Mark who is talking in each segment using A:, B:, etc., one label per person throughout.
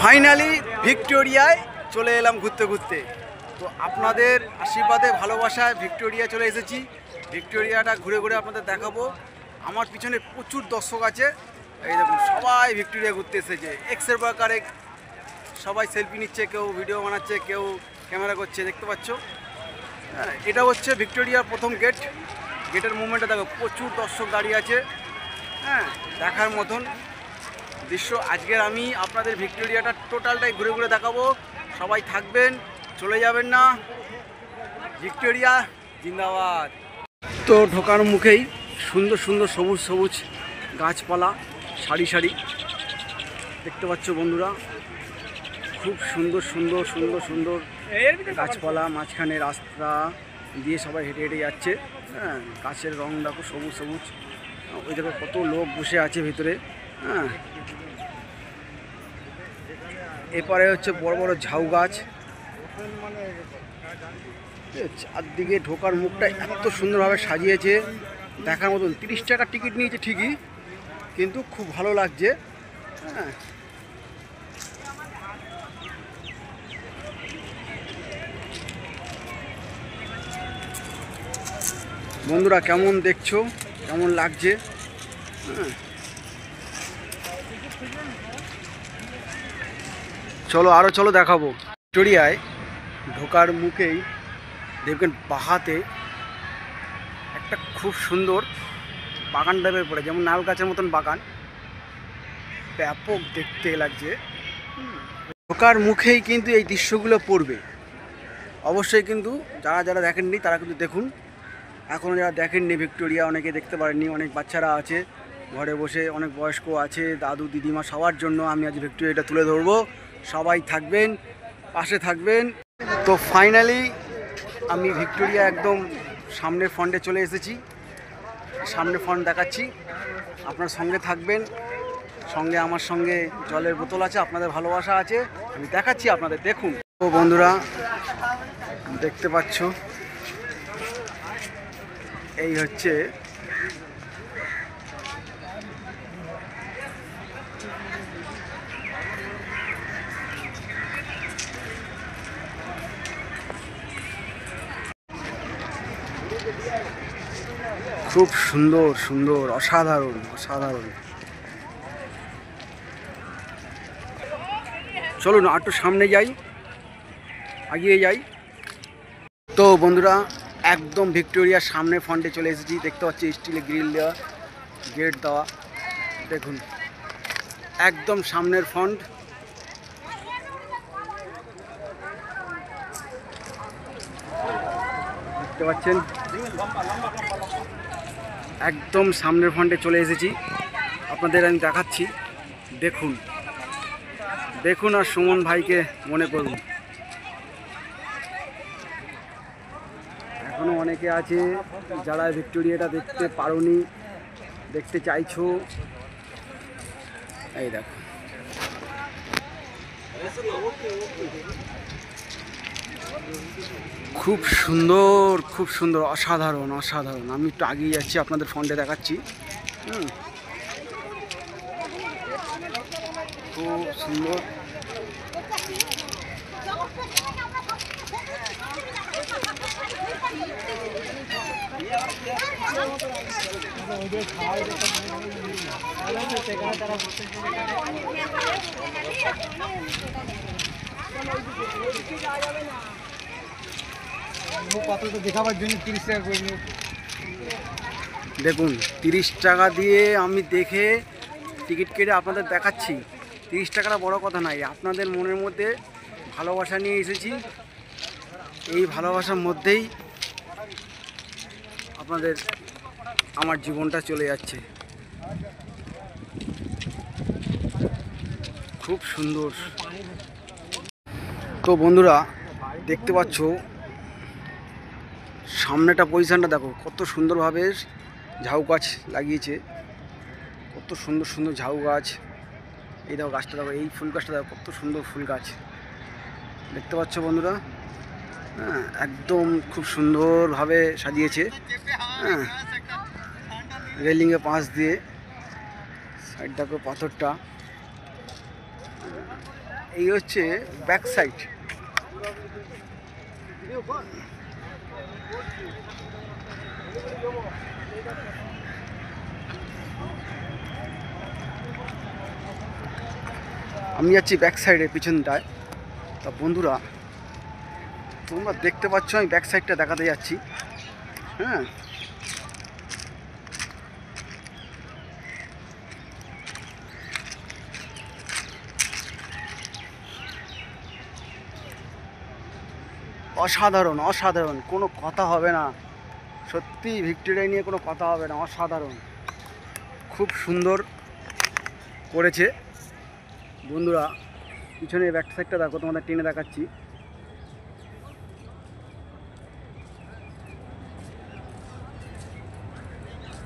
A: Finally ভিক্টোরিয়ায় চলে এলাম ঘুরতে ঘুরতে। তো আপনাদের আশীর্বাদে ভালোবাসায় ভিক্টোরিয়া চলে এসেছি। ভিক্টোরিয়াটা ঘুরে ঘুরে আপনাদের দেখাবো। আমার পিছনে প্রচুর দর্শক আছে, এই দেখুন সবাই ভিক্টোরিয়া ঘুরতে এসেছে। এক্সের প্রকারে সবাই সেলফি নিচ্ছে, কেউ ভিডিও বানাচ্ছে, কেউ ক্যামেরা করছে, দেখতে পাচ্ছ। হ্যাঁ, এটা হচ্ছে ভিক্টোরিয়ার প্রথম গেট। গেটের মুভমেন্টটা দেখো, প্রচুর দর্শক দাঁড়িয়ে আছে। হ্যাঁ, দেখার মতন দৃশ্য। আজকের আমি আপনাদের ভিক্টোরিয়াটা টোটালটাই ঘুরে ঘুরে দেখাবো। সবাই থাকবেন, চলে যাবেন না। ভিক্টোরিয়া জিন্দাবাদ। তো ঢোকার মুখেই সুন্দর সুন্দর সবুজ সবুজ গাছপালা সারি সারি দেখতে পাচ্ছ বন্ধুরা। খুব সুন্দর সুন্দর সুন্দর সুন্দর গাছপালা, মাঝখানে রাস্তা দিয়ে সবাই হেঁটে হেঁটে যাচ্ছে। হ্যাঁ, গাছের রং দেখো সবুজ সবুজ। ওই দেখো কত লোক বসে আছে ভিতরে। হ্যাঁ, এরপরে হচ্ছে বড় বড় ঝাউ গাছ। চারদিকে ঢোকার মুখটা এত সুন্দরভাবে সাজিয়েছে, দেখার মতন। 30 টাকা টিকিট নিয়েছে ঠিকই, কিন্তু খুব ভালো লাগছে। হ্যাঁ, বন্ধুরা কেমন দেখছো, কেমন লাগছে? হ্যাঁ, চলো আরও চলো দেখাবো। ভিক্টোরিয়ায় ঢোকার মুখেই দেখবেন বাহাতে একটা খুব সুন্দর বাগান টাইপের পড়ে, যেমন নাল গাছের মতন বাগান, ব্যাপক দেখতে লাগছে। ঢোকার মুখেই কিন্তু এই দৃশ্যগুলো পড়বে। অবশ্যই কিন্তু যারা যারা দেখেননি তারা কিন্তু দেখুন। এখনও যারা দেখেননি ভিক্টোরিয়া, অনেকে দেখতে পারেননি, অনেক বাচ্চারা আছে ঘরে বসে, অনেক বয়স্ক আছে, দাদু দিদিমা, সবার জন্য আমি আজ ভিক্টোরিয়াটা তুলে ধরবো। সবাই থাকবেন, পাশে থাকবেন। তো ফাইনালি আমি ভিক্টোরিয়া একদম সামনের ফ্রন্টে চলে এসেছি। সামনের ফ্রন্ট দেখাচ্ছি, আপনার সঙ্গে থাকবেন। সঙ্গে আমার সঙ্গে জলের বোতল আছে, আপনাদের ভালোবাসা আছে, আমি দেখাচ্ছি আপনাদের, দেখুন। তো বন্ধুরা দেখতে পাচ্ছ, এই হচ্ছে খুব সুন্দর সুন্দর, অসাধারণ অসাধারণ। চলুন একটু সামনে যাই, এগিয়ে যাই। তো বন্ধুরা একদম ভিক্টোরিয়ার সামনে ফ্রন্টে চলে এসেছি। দেখতে পাচ্ছি স্টিলের গ্রিল দেওয়া, গেট দেওয়া, দেখুন একদম সামনের ফ্রন্ট। দেখতে পাচ্ছেন একদম সামনের ফ্রন্টে চলে এসেছি, আপনাদের আমি দেখাচ্ছি। দেখুন দেখুন, আর সুমন ভাইকে মনে করুন। এখনও অনেকে আছে যারা ভিক্টোরিয়াটা দেখতে পারোনি, দেখতে চাইছো। এই দেখো, খুব সুন্দর খুব সুন্দর, অসাধারণ অসাধারণ। আমি একটু আগিয়ে যাচ্ছি, আপনাদের ফ্রন্টে দেখাচ্ছি। খুব সুন্দর। দেখাবার জন্য 30 টাকা করে দেখুন, 30 টাকা দিয়ে আমি দেখে টিকিট কেটে আপনাদের দেখাচ্ছি। 30 টাকাটা বড় কথা নয়, আপনাদের মনের মধ্যে ভালোবাসা নিয়ে এসেছি। এই ভালোবাসার মধ্যেই আপনাদের আমার জীবনটা চলে যাচ্ছে। খুব সুন্দর। তো বন্ধুরা দেখতে পাচ্ছ সামনেটা পজিশনটা দেখো, কত সুন্দরভাবে ঝাউ গাছ লাগিয়েছে, কত সুন্দর সুন্দর ঝাউ গাছ। এই দেখো গাছটা দেখো, এই ফুল গাছটা দেখো, কত সুন্দর ফুল গাছ দেখতে পাচ্ছ বন্ধুরা। হ্যাঁ, একদম খুব সুন্দরভাবে সাজিয়েছে। হ্যাঁ, রেলিংয়ে পাশ দিয়ে সাইড দেখো পাথরটা, এই হচ্ছে ব্যাক সাইড। আমি যাচ্ছি ব্যাক সাইডের পিছনটায়। তা বন্ধুরা তোমরা দেখতে পাচ্ছ আমি ব্যাক সাইডটা দেখাতে যাচ্ছি। হ্যাঁ, অসাধারণ অসাধারণ, কোনো কথা হবে না। সত্যি ভিক্টোরিয়া নিয়ে কোনো কথা হবে না, অসাধারণ, খুব সুন্দর করেছে বন্ধুরা। পিছনে ব্যাক সাইডটা দেখো, তোমাদের টেনে দেখাচ্ছি।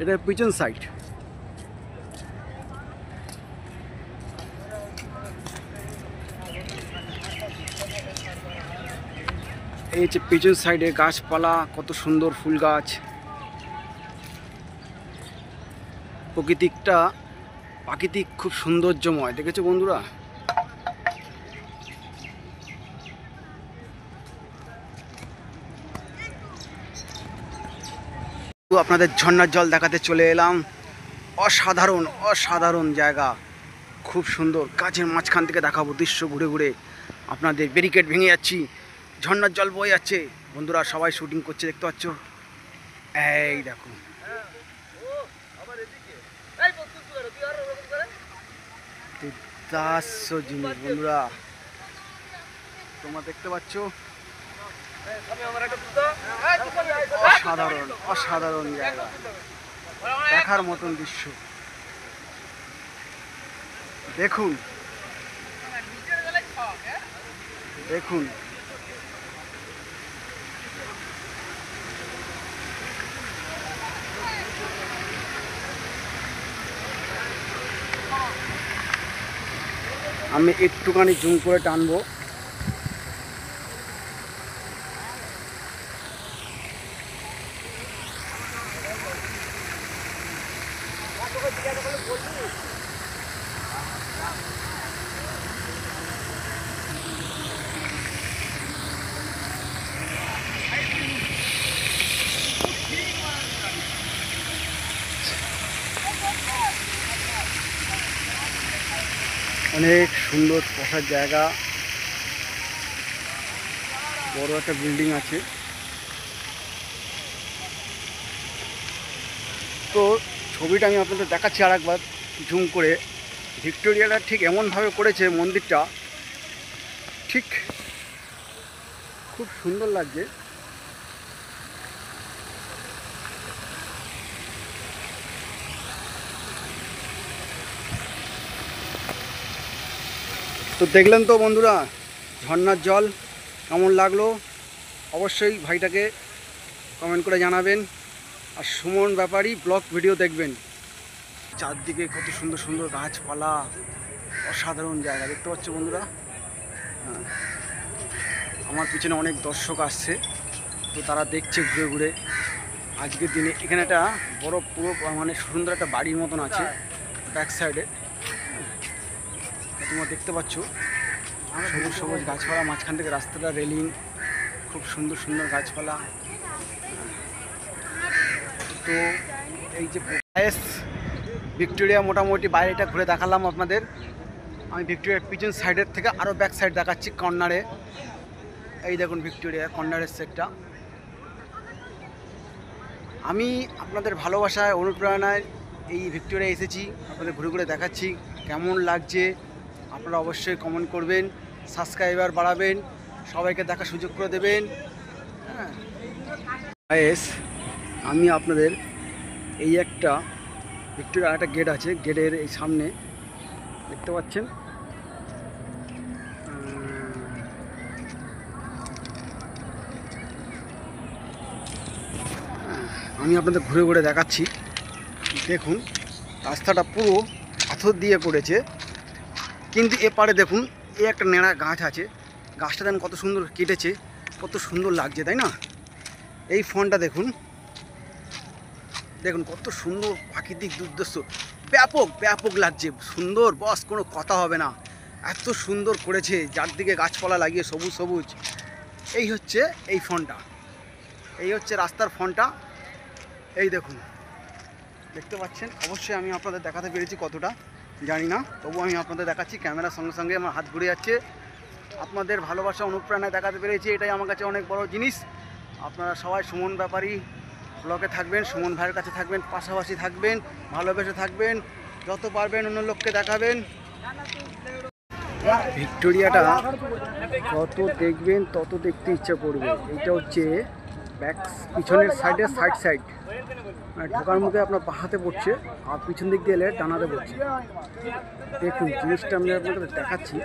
A: এটা পিছন সাইড। এই যে পিছন সাইডে গাছপালা, কত সুন্দর ফুল গাছ, প্রাকৃতিক খুব সৌন্দর্যময়। দেখেছো বন্ধুরা? আপনাদের ঝর্ণার জল দেখাতে চলে এলাম। অসাধারণ অসাধারণ জায়গা, খুব সুন্দর। গাছের মাঝখান থেকে দেখাবো দৃশ্য ঘুরে ঘুরে আপনাদের। ব্যারিকেড ভেঙে যাচ্ছি, ঝর্ণার জল বয়ে যাচ্ছে বন্ধুরা। সবাই শুটিং করছে, দেখতে পাচ্ছ। এই দেখো, দুর্দাস্য জিনিস বন্ধুরা, তোমরা দেখতে পাচ্ছ। অসাধারণ অসাধারণ জায়গা, দেখার মতন দৃশ্য। দেখুন দেখুন, আমি একটুখানি জুম করে টানবো। অনেক সুন্দর বসার জায়গা, বড় একটা বিল্ডিং আছে। তো ছবিটা আমি আপনাদের দেখাচ্ছি আর একবার জুম করে। ভিক্টোরিয়াটা ঠিক এমনভাবে করেছে মন্দিরটা, ঠিক খুব সুন্দর লাগছে। তো দেখলেন তো বন্ধুরা ঝর্ণার জল কেমন লাগলো, অবশ্যই ভাইটাকে কমেন্ট করে জানাবেন। আর সুমন ব্যাপারী ব্লগ ভিডিও দেখবেন। চারদিকে কত সুন্দর সুন্দর গাছপালা, অসাধারণ জায়গা, দেখতে পাচ্ছ বন্ধুরা। হ্যাঁ, আমার পিছনে অনেক দর্শক আসছে, তো তারা দেখছে ঘুরে ঘুরে। আজকের দিনে এখানে একটা বড় পুরো মানে সুন্দর একটা বাড়ির মতন আছে ব্যাক সাইডে, তোমরা দেখতে পাচ্ছ। সবুজ সবুজ গাছপালা, মাঝখান থেকে রাস্তাটা রেলিং, খুব সুন্দর সুন্দর গাছপালা। তো এই যে ভিক্টোরিয়া মোটামুটি বাইরেটা ঘুরে দেখালাম আপনাদের। আমি ভিক্টোরিয়ার পিছন সাইডের থেকে আরও ব্যাক সাইড দেখাচ্ছি, কর্নারে। এই দেখুন ভিক্টোরিয়া কর্নারের সেটটা। আমি আপনাদের ভালোবাসায় অনুপ্রেরণায় এই ভিক্টোরিয়া এসেছি, আপনাদের ঘুরে ঘুরে দেখাচ্ছি। কেমন লাগছে আপনারা অবশ্যই কমেন্ট করবেন, সাবস্ক্রাইবার বাড়াবেন, সবাইকে দেখার সুযোগ করে দেবেন। হ্যাঁ, আমি আপনাদের এই একটা ভিক্টোরিয়ার একটা গেট আছে, গেটের এই সামনে দেখতে পাচ্ছেন। আমি আপনাদের ঘুরে ঘুরে দেখাচ্ছি। দেখুন রাস্তাটা পুরো পাথর দিয়ে করেছে, কিন্তু এপারে দেখুন এই একটা নেড়া গাছ আছে, গাছটা দেখুন কত সুন্দর কেটেছে, কত সুন্দর লাগছে তাই না? এই ফোনটা দেখুন, দেখুন কত সুন্দর প্রাকৃতিক দুর্দৃশ্য, ব্যাপক ব্যাপক লাগছে, সুন্দর বস, কোনো কথা হবে না। এত সুন্দর করেছে, যার দিকে গাছপালা লাগিয়ে সবুজ সবুজ। এই হচ্ছে এই ফোনটা, এই হচ্ছে রাস্তার ফোনটা। এই দেখুন, দেখতে পাচ্ছেন। অবশ্যই আমি আপনাদের দেখাতে পেরেছি কতটা জানি না, তবু আমি আপনাদের দেখাচ্ছি। ক্যামেরার সঙ্গে সঙ্গে আমার হাত ঘুরে যাচ্ছে। আপনাদের ভালোবাসা অনুপ্রেরণায় দেখাতে পেরেছি, এটাই আমার কাছে অনেক বড় জিনিস। আপনারা সবাই সুমন ব্যাপারী ব্লকে থাকবেন, সুমন ভাইয়ের কাছে থাকবেন, পাশাপাশি থাকবেন, ভালোবেসে থাকবেন, যত পারবেন অন্য লোককে দেখাবেন। ভিক্টোরিয়াটা যত দেখবেন তত দেখতে ইচ্ছা করবে। এইটা হচ্ছে ব্যাক, পিছনের সাইডে সাইড মানে ঢোকার মুখে আপনার বাহাতে পড়ছে, আর পিছন দিক দিয়ে এলে ডানাতে পড়ছে। দেখুন জিনিসটা আমি আপনাদের দেখাচ্ছি।